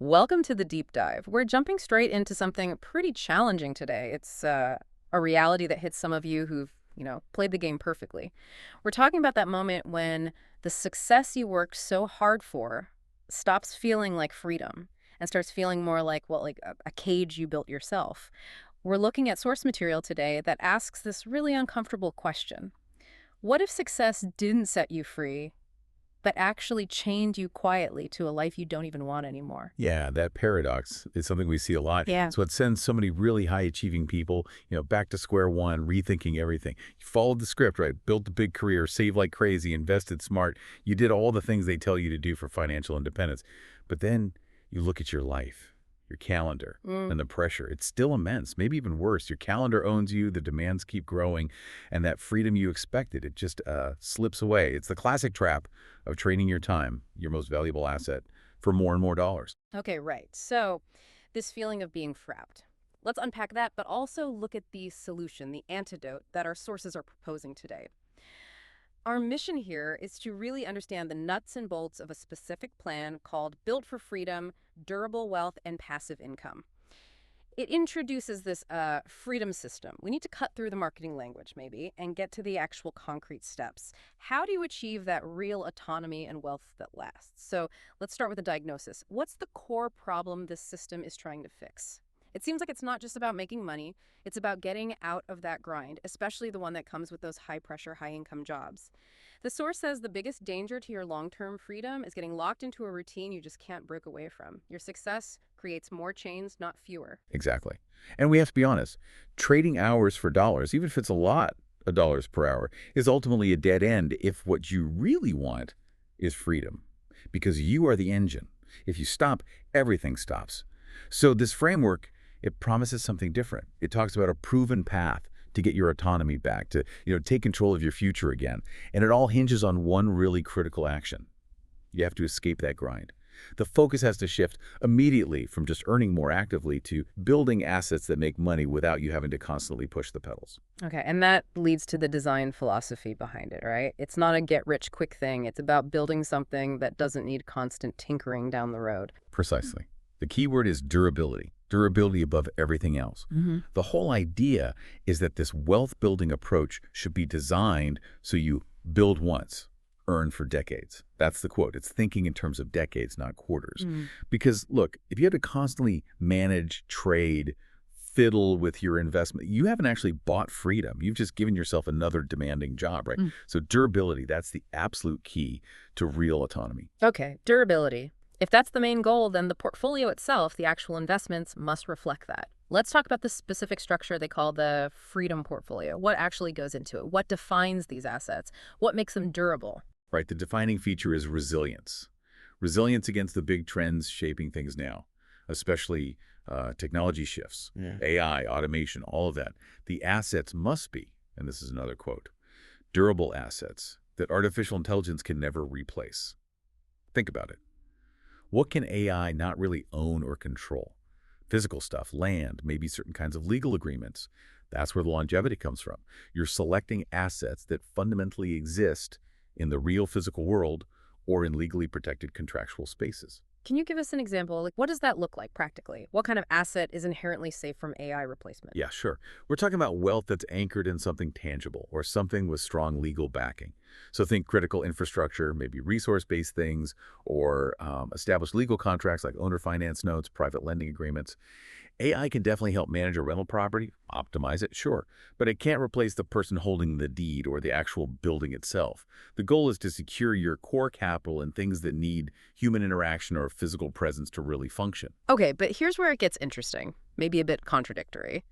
Welcome to the deep dive. We're jumping straight into something pretty challenging today. It's a reality that hits some of you who've, played the game perfectly. We're talking about that moment when the success you worked so hard for stops feeling like freedom and starts feeling more like, well, like a cage you built yourself. We're looking at source material today that asks this really uncomfortable question. What if success didn't set you free, but actually chained you quietly to a life you don't even want anymore? Yeah, that paradox is something we see a lot. Yeah. It's what sends so many really high-achieving people, back to square one, rethinking everything. You followed the script, right? Built a big career, saved like crazy, invested smart. You did all the things they tell you to do for financial independence. But then you look at your life, your calendar, and the pressure. It's still immense, maybe even worse. Your calendar owns you, the demands keep growing, and that freedom you expected, it just slips away. It's the classic trap of trading your time, your most valuable asset, for more and more dollars. Okay, right. So this feeling of being trapped. Let's unpack that, but also look at the solution, the antidote that our sources are proposing today. Our mission here is to really understand the nuts and bolts of a specific plan called Built for Freedom, Durable Wealth, and Passive Income. It introduces this freedom system. We need to cut through the marketing language, maybe, and get to the actual concrete steps. How do you achieve that real autonomy and wealth that lasts? So let's start with a diagnosis. What's the core problem this system is trying to fix? It seems like it's not just about making money. It's about getting out of that grind, especially the one that comes with those high-pressure, high-income jobs. The source says the biggest danger to your long-term freedom is getting locked into a routine you just can't break away from. Your success creates more chains, not fewer. Exactly. And we have to be honest, trading hours for dollars, even if it's a lot of dollars per hour, is ultimately a dead end if what you really want is freedom, because you are the engine. If you stop, everything stops. So this framework, it promises something different. It talks about a proven path to get your autonomy back, to take control of your future again. And it all hinges on one really critical action. You have to escape that grind. The focus has to shift immediately from just earning more actively to building assets that make money without you having to constantly push the pedals. Okay, and that leads to the design philosophy behind it, right? It's not a get-rich-quick thing. It's about building something that doesn't need constant tinkering down the road. Precisely. The key word is durability. Durability above everything else. The whole idea is that this wealth-building approach should be designed so you build once, earn for decades. That's the quote. It's thinking in terms of decades, not quarters. Because, look, if you have to constantly manage, trade, fiddle with your investment, you haven't actually bought freedom. You've just given yourself another demanding job, right? So durability, that's the absolute key to real autonomy. Okay, durability. If that's the main goal, then the portfolio itself, the actual investments, must reflect that. Let's talk about the specific structure they call the freedom portfolio. What actually goes into it? What defines these assets? What makes them durable? Right, the defining feature is resilience. Resilience against the big trends shaping things now, especially technology shifts, AI, automation, all of that. The assets must be, and this is another quote, durable assets that artificial intelligence can never replace. Think about it. What can AI not really own or control? Physical stuff, land, maybe certain kinds of legal agreements. That's where the longevity comes from. You're selecting assets that fundamentally exist in the real physical world or in legally protected contractual spaces. Can you give us an example? Like, what does that look like practically? What kind of asset is inherently safe from AI replacement? Yeah, sure. We're talking about wealth that's anchored in something tangible or something with strong legal backing. So think critical infrastructure, maybe resource-based things, or established legal contracts like owner finance notes, private lending agreements. AI can definitely help manage a rental property, optimize it, sure, but it can't replace the person holding the deed or the actual building itself. The goal is to secure your core capital in things that need human interaction or physical presence to really function. Okay, but here's where it gets interesting, maybe a bit contradictory.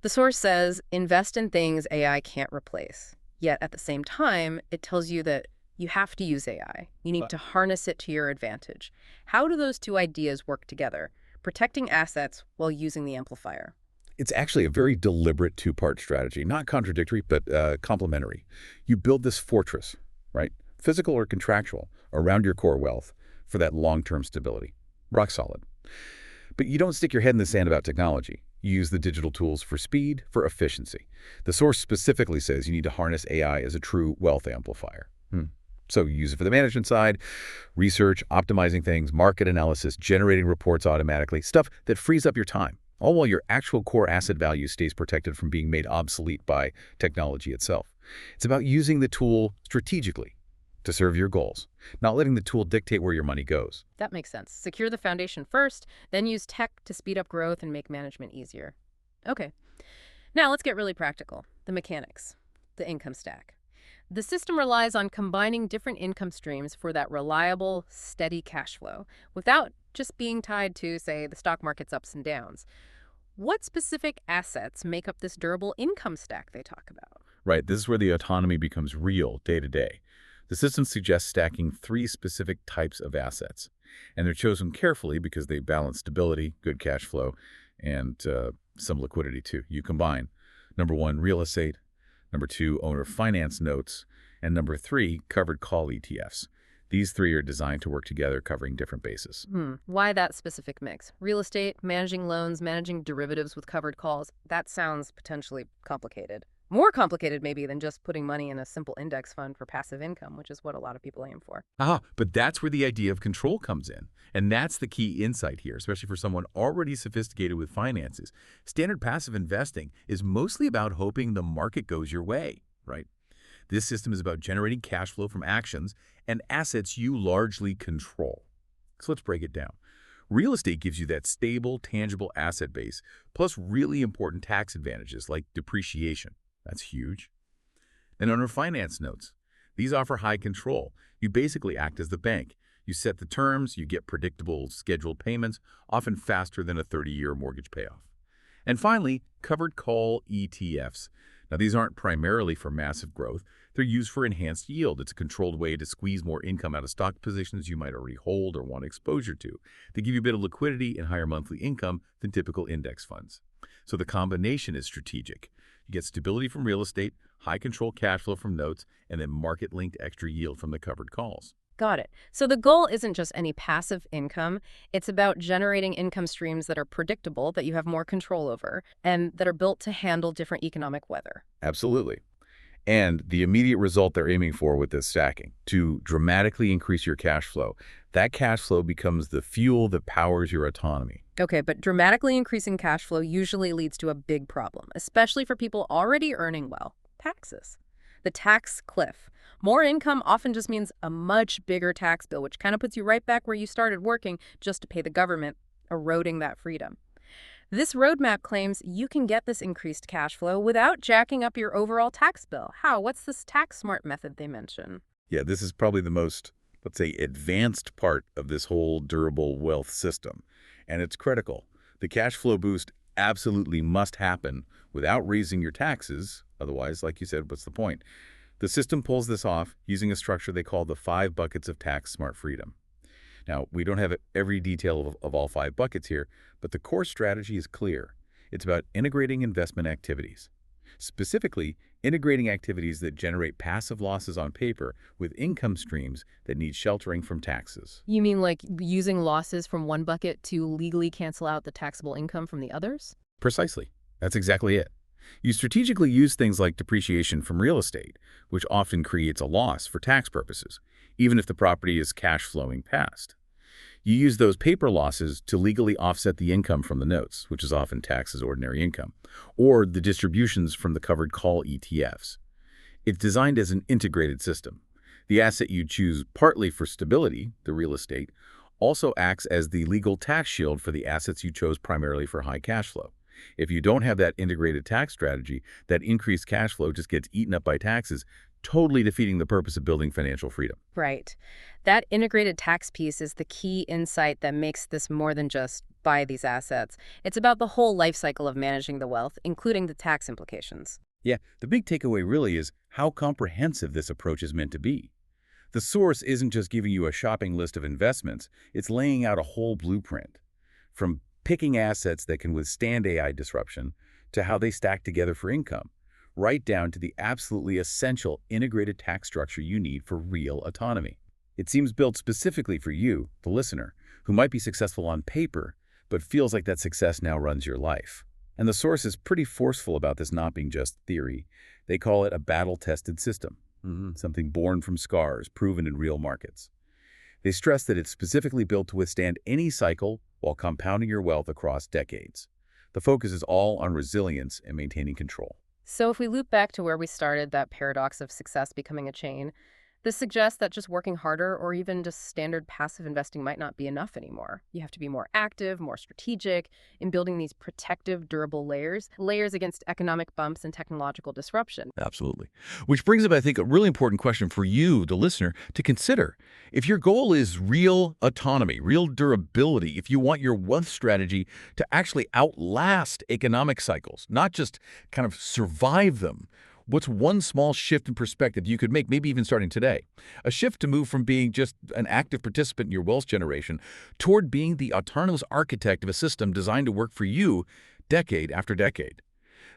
The source says, invest in things AI can't replace. Yet at the same time, it tells you that you have to use AI. You need to harness it to your advantage. How do those two ideas work together? Protecting assets while using the amplifier. It's actually a very deliberate two-part strategy, not contradictory, but complementary. You build this fortress, right, physical or contractual, around your core wealth for that long-term stability. Rock solid. But you don't stick your head in the sand about technology. You use the digital tools for speed, for efficiency. The source specifically says you need to harness AI as a true wealth amplifier. So you use it for the management side, research, optimizing things, market analysis, generating reports automatically, stuff that frees up your time, all while your actual core asset value stays protected from being made obsolete by technology itself. It's about using the tool strategically to serve your goals, not letting the tool dictate where your money goes. That makes sense. Secure the foundation first, then use tech to speed up growth and make management easier. Okay. Now let's get really practical. The mechanics, the income stack. The system relies on combining different income streams for that reliable, steady cash flow without just being tied to, say, the stock market's ups and downs. What specific assets make up this durable income stack they talk about? Right, this is where the autonomy becomes real day to day. The system suggests stacking 3 specific types of assets, and they're chosen carefully because they balance stability, good cash flow, and some liquidity too. You combine number 1, real estate, number 2, owner finance notes, and number 3, covered call ETFs. These 3 are designed to work together, covering different bases. Why that specific mix? Real estate, managing loans, managing derivatives with covered calls. That sounds potentially complicated. More complicated maybe than just putting money in a simple index fund for passive income, which is what a lot of people aim for. But that's where the idea of control comes in. And that's the key insight here, especially for someone already sophisticated with finances. Standard passive investing is mostly about hoping the market goes your way, right? This system is about generating cash flow from actions and assets you largely control. So let's break it down. Real estate gives you that stable, tangible asset base, plus really important tax advantages like depreciation. That's huge. And owner finance notes. These offer high control. You basically act as the bank. You set the terms, you get predictable scheduled payments, often faster than a 30-year mortgage payoff. And finally, covered call ETFs. Now, these aren't primarily for massive growth. They're used for enhanced yield. It's a controlled way to squeeze more income out of stock positions you might already hold or want exposure to. They give you a bit of liquidity and higher monthly income than typical index funds. So the combination is strategic. You get stability from real estate, high control cash flow from notes, and then market-linked extra yield from the covered calls. Got it. So the goal isn't just any passive income. It's about generating income streams that are predictable, that you have more control over, and that are built to handle different economic weather. Absolutely. And the immediate result they're aiming for with this stacking, to dramatically increase your cash flow. That cash flow becomes the fuel that powers your autonomy. Okay, but dramatically increasing cash flow usually leads to a big problem, especially for people already earning well: taxes. The tax cliff. More income often just means a much bigger tax bill, which kind of puts you right back where you started working just to pay the government, eroding that freedom. This roadmap claims you can get this increased cash flow without jacking up your overall tax bill. How? What's this tax smart method they mention? Yeah, this is probably the most, let's say, advanced part of this whole durable wealth system. And it's critical. The cash flow boost absolutely must happen without raising your taxes. Otherwise, like you said, what's the point? The system pulls this off using a structure they call the 5 buckets of tax smart freedom. Now, we don't have every detail of all 5 buckets here, but the core strategy is clear. It's about integrating investment activities. Specifically, integrating activities that generate passive losses on paper with income streams that need sheltering from taxes. You mean like using losses from one bucket to legally cancel out the taxable income from the others? Precisely. That's exactly it. You strategically use things like depreciation from real estate, which often creates a loss for tax purposes, even if the property is cash flowing past. You use those paper losses to legally offset the income from the notes, which is often taxed as ordinary income, or the distributions from the covered call ETFs. It's designed as an integrated system. The asset you choose partly for stability, the real estate, also acts as the legal tax shield for the assets you chose primarily for high cash flow. If you don't have that integrated tax strategy, that increased cash flow just gets eaten up by taxes, totally defeating the purpose of building financial freedom. Right. That integrated tax piece is the key insight that makes this more than just buy these assets. It's about the whole life cycle of managing the wealth, including the tax implications. Yeah, the big takeaway really is how comprehensive this approach is meant to be. The source isn't just giving you a shopping list of investments, it's laying out a whole blueprint. From picking assets that can withstand AI disruption to how they stack together for income, right down to the absolutely essential integrated tax structure you need for real autonomy. It seems built specifically for you, the listener, who might be successful on paper, but feels like that success now runs your life. And the source is pretty forceful about this not being just theory. They call it a battle-tested system. something born from scars, proven in real markets. They stress that it's specifically built to withstand any cycle while compounding your wealth across decades. The focus is all on resilience and maintaining control. So if we loop back to where we started, that paradox of success becoming a chain, this suggests that just working harder or even just standard passive investing might not be enough anymore. You have to be more active, more strategic in building these protective, durable layers against economic bumps and technological disruption. Absolutely. Which brings up, I think, a really important question for you, the listener, to consider. If your goal is real autonomy, real durability, if you want your wealth strategy to actually outlast economic cycles, not just kind of survive them, what's one small shift in perspective you could make, maybe even starting today? A shift to move from being just an active participant in your wealth generation toward being the autonomous architect of a system designed to work for you decade after decade.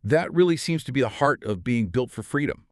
That really seems to be the heart of being built for freedom.